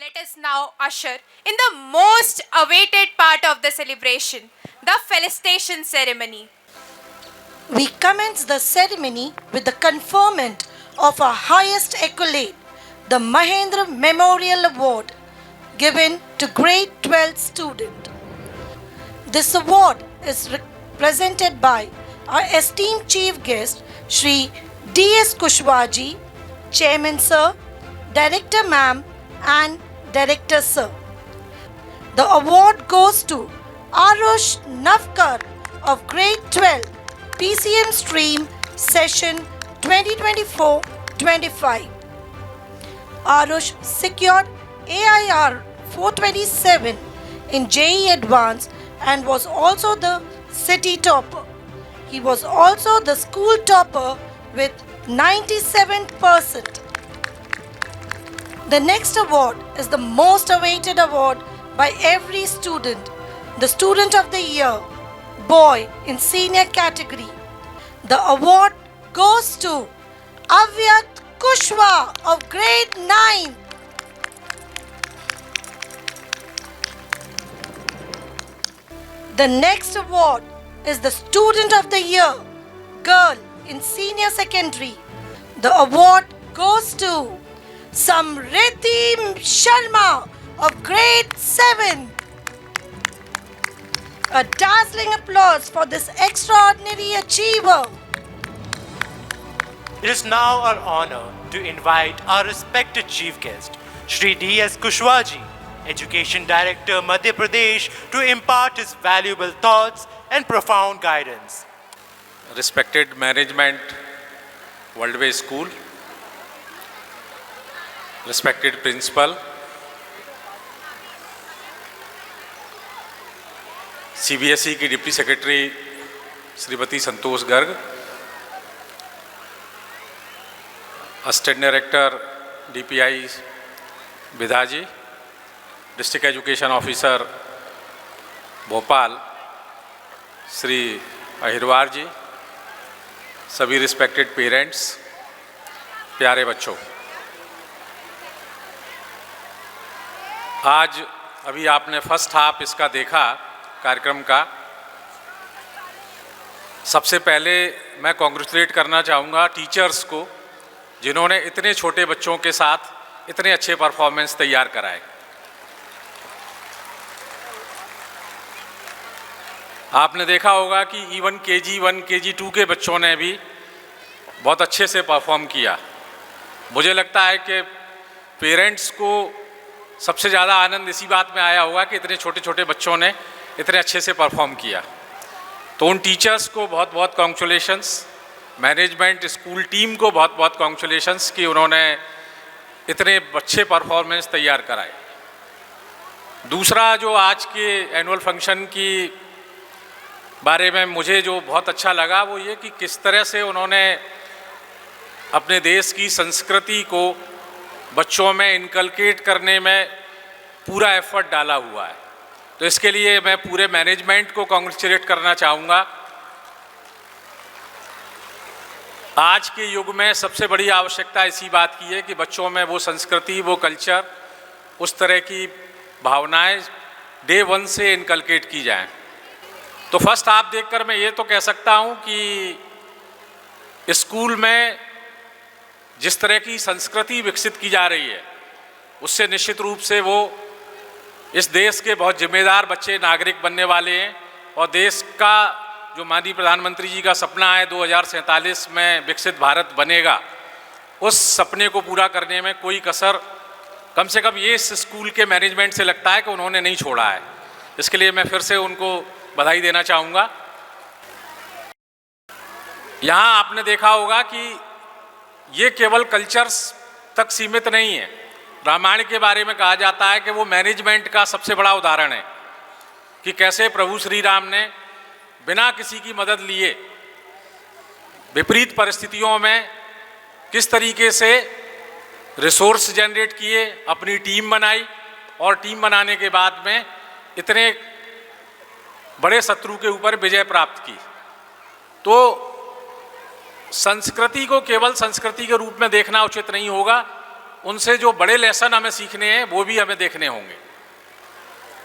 let us now usher in the most awaited part of the celebration, the felicitation ceremony. We commence the ceremony with the conferment of our highest accolade, the Mahendra Memorial Award, given to grade 12 student. This award is presented by our esteemed chief guest, Shri D.S. Kushwaha ji, Chairman Sir, Director Ma'am, and Director Sir. The award goes to Arush Navkar of grade 12, PCM stream, session 2024-25. Arush secured AIR 427 in JEE Advanced and was also the city topper. He was also the school topper with 97%. The next award is the most awaited award by every student, the Student of the Year, Boy in Senior category. The award goes to Avyat Kushwaha of grade 9. The next award is the Student of the Year, Girl in Senior Secondary. The award goes to Samriddhi Sharma of grade 7. A dazzling applause for this extraordinary achiever. It is now our honor to invite our respected chief guest, Shri D.S. Kushwaha ji, Education Director, Madhya Pradesh, to impart his valuable thoughts and profound guidance. Respected management, Worldway School, respected principal, CBSE की deputy secretary Shrimati Santosh Garg, assistant director DPI Vidha ji, district education officer Bhopal Shri Ahirwar ji, सभी respected parents, प्यारे बच्चों, आज अभी आपने first half इसका देखा कार्यक्रम का। सबसे पहले मैं कॉन्ग्रेचुलेट करना चाहूँगा टीचर्स को, जिन्होंने इतने छोटे बच्चों के साथ इतने अच्छे परफॉर्मेंस तैयार कराए। आपने देखा होगा कि इवन KG1, KG2 के बच्चों ने भी बहुत अच्छे से परफॉर्म किया। मुझे लगता है कि पेरेंट्स को सबसे ज़्यादा आनंद इसी बात में आया होगा कि इतने छोटे छोटे बच्चों ने इतने अच्छे से परफॉर्म किया। तो उन टीचर्स को बहुत बहुत कॉन्ग्रेचुलेशंस, मैनेजमेंट स्कूल टीम को बहुत बहुत कॉन्ग्रेचुलेशंस कि उन्होंने इतने अच्छे परफॉर्मेंस तैयार कराए। दूसरा, जो आज के एनुअल फंक्शन की बारे में मुझे जो बहुत अच्छा लगा वो ये कि किस तरह से उन्होंने अपने देश की संस्कृति को बच्चों में इनकलकेट करने में पूरा एफर्ट डाला हुआ है। तो इसके लिए मैं पूरे मैनेजमेंट को कॉन्ग्रेचुलेट करना चाहूँगा। आज के युग में सबसे बड़ी आवश्यकता इसी बात की है कि बच्चों में वो संस्कृति, वो कल्चर, उस तरह की भावनाएं डे 1 से इनकलकेट की जाएं। तो फर्स्ट हाफ देखकर मैं ये तो कह सकता हूँ कि स्कूल में जिस तरह की संस्कृति विकसित की जा रही है, उससे निश्चित रूप से वो इस देश के बहुत जिम्मेदार बच्चे नागरिक बनने वाले हैं और देश का जो माननीय प्रधानमंत्री जी का सपना है 2047 में विकसित भारत बनेगा, उस सपने को पूरा करने में कोई कसर कम से कम ये इस स्कूल के मैनेजमेंट से लगता है कि उन्होंने नहीं छोड़ा है। इसके लिए मैं फिर से उनको बधाई देना चाहूँगा। यहाँ आपने देखा होगा कि ये केवल कल्चर्स तक सीमित नहीं है। रामायण के बारे में कहा जाता है कि वो मैनेजमेंट का सबसे बड़ा उदाहरण है कि कैसे प्रभु श्री राम ने बिना किसी की मदद लिए विपरीत परिस्थितियों में किस तरीके से रिसोर्स जनरेट किए, अपनी टीम बनाई और टीम बनाने के बाद में इतने बड़े शत्रु के ऊपर विजय प्राप्त की। तो संस्कृति को केवल संस्कृति के रूप में देखना उचित नहीं होगा, उनसे जो बड़े लेसन हमें सीखने हैं वो भी हमें देखने होंगे।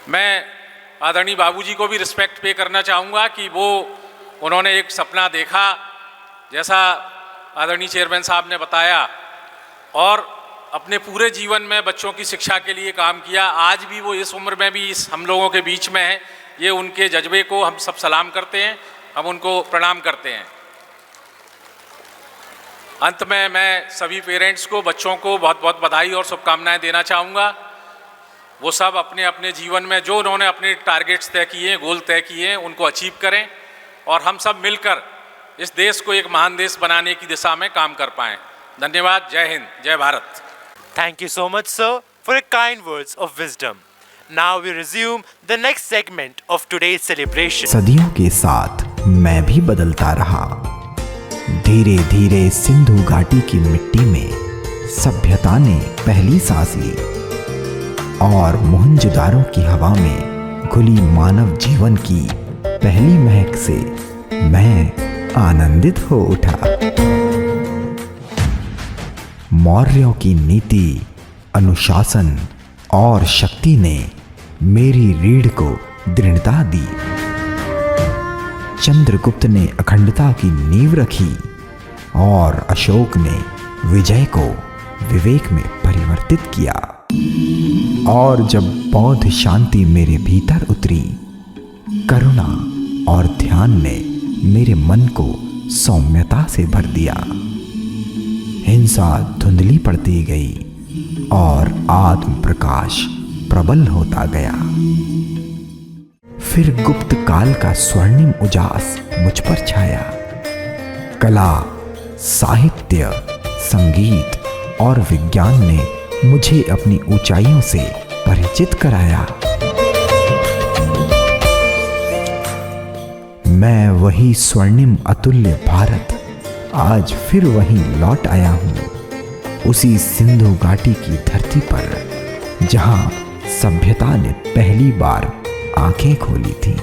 मैं आदरणीय बाबूजी को भी रिस्पेक्ट पे करना चाहूँगा कि वो उन्होंने एक सपना देखा, जैसा आदरणीय चेयरमैन साहब ने बताया, और अपने पूरे जीवन में बच्चों की शिक्षा के लिए काम किया। आज भी वो इस उम्र में भी इस हम लोगों के बीच में है। ये उनके जज्बे को हम सब सलाम करते हैं, हम उनको प्रणाम करते हैं। अंत में मैं सभी पेरेंट्स को, बच्चों को बहुत बहुत बधाई और शुभकामनाएं देना चाहूँगा। वो सब अपने अपने जीवन में जो उन्होंने अपने टारगेट्स तय किए हैं, गोल तय किए हैं, उनको अचीव करें और हम सब मिलकर इस देश को एक महान देश बनाने की दिशा में काम कर पाएँ। धन्यवाद। जय हिंद, जय Bharat. Thank you so much, sir, for your kind words of wisdom. Now we resume the next segment of today's celebration. सदियों के साथ मैं भी बदलता रहा। धीरे धीरे सिंधु घाटी की मिट्टी में सभ्यता ने पहली सांस ली और मोहनजोदारो की हवा में घुली मानव जीवन की पहली महक से मैं आनंदित हो उठा। मौर्यों की नीति, अनुशासन और शक्ति ने मेरी रीढ़ को दृढ़ता दी। चंद्रगुप्त ने अखंडता की नींव रखी और अशोक ने विजय को विवेक में परिवर्तित किया। और जब बौद्ध शांति मेरे भीतर उतरी, करुणा और ध्यान ने मेरे मन को सौम्यता से भर दिया। हिंसा धुंधली पड़ती गई और आत्म प्रकाश प्रबल होता गया। फिर गुप्त काल का स्वर्णिम उजास मुझ पर छाया। कला, साहित्य, संगीत और विज्ञान ने मुझे अपनी ऊंचाइयों से परिचित कराया। मैं वही स्वर्णिम अतुल्य भारत आज फिर वहीं लौट आया हूँ, उसी सिंधु घाटी की धरती पर जहाँ सभ्यता ने पहली बार आंखें खोली थी।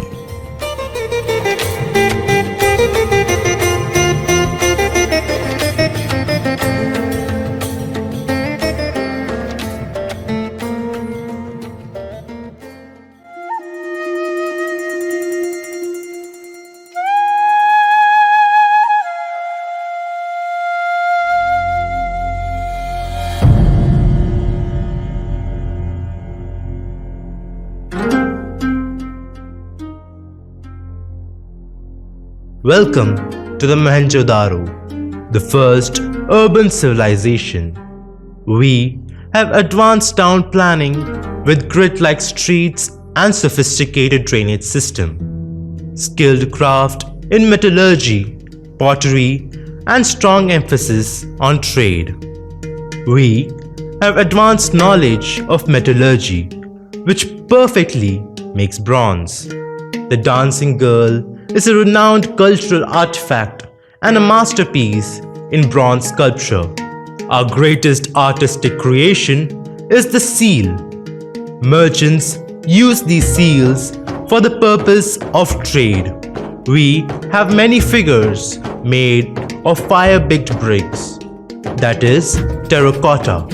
Welcome to the Mohenjo-daro, the first urban civilization. We have advanced town planning with grid-like streets and sophisticated drainage system, skilled craft in metallurgy, pottery, and strong emphasis on trade. We have advanced knowledge of metallurgy, which perfectly makes bronze. The dancing girl is a renowned cultural artifact and a masterpiece in bronze sculpture. Our greatest artistic creation is the seal. Merchants use these seals for the purpose of trade. We have many figures made of fire-baked bricks, that is, terracotta.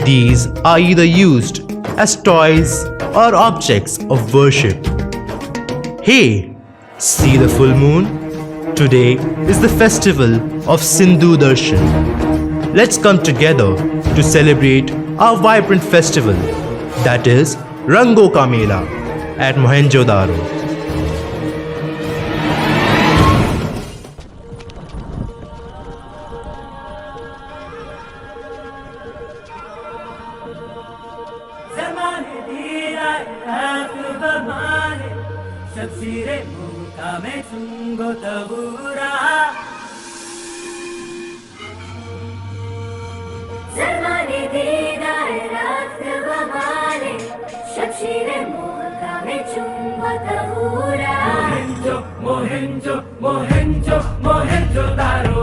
These are either used as toys or objects of worship. Hey! See the full moon? Today is the festival of Sindhu Darshan. Let's come together to celebrate our vibrant festival, that is Rango Ka Mela at Mohenjo-daro. Mohenjo-daro.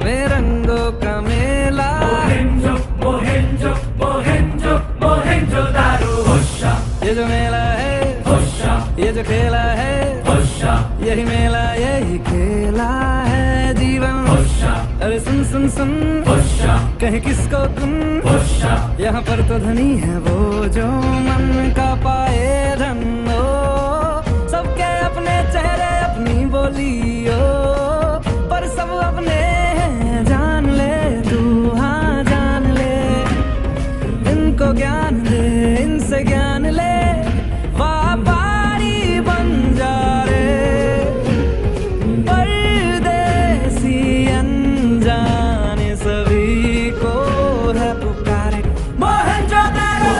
में रंगों का मेला। ये जो मेला है, ये जो खेला है, यही मेला यही खेला है जीवन। अरे सुन सुन सुन, कहीं किसको तुम, यहाँ पर तो धनी है वो जो मन का पाए धन। ओ सबके अपने चेहरे अपनी बोलियो, पर सब अपने हैं, जान ले तू, हाँ जान ले। इनको ज्ञान दे, इनसे ज्ञान ले, व्यापारी बन जा रे। परदेसी अनजाने सभी को है पुकारे। मोहनजोदारो,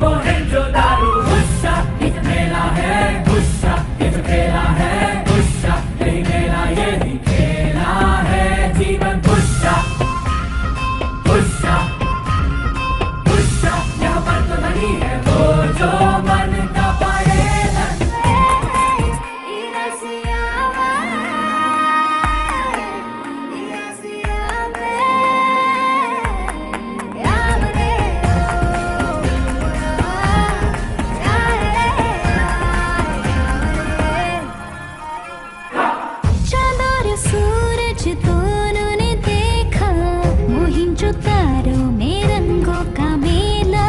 मोहनजोदारो, गुस्सा ये जो मेला है, गुस्सा ये जो खेला है, गुस्सा यही मेला यही खेला है जीवन। गुस्सा गुस्सा गुस्सा, यहाँ पर तो नहीं है वो जो मन का पाए धन। चांद और सूरज दोनों ने देखा, मोहिंजोदारो में रंगों का मेला।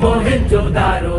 मोहनजोदारो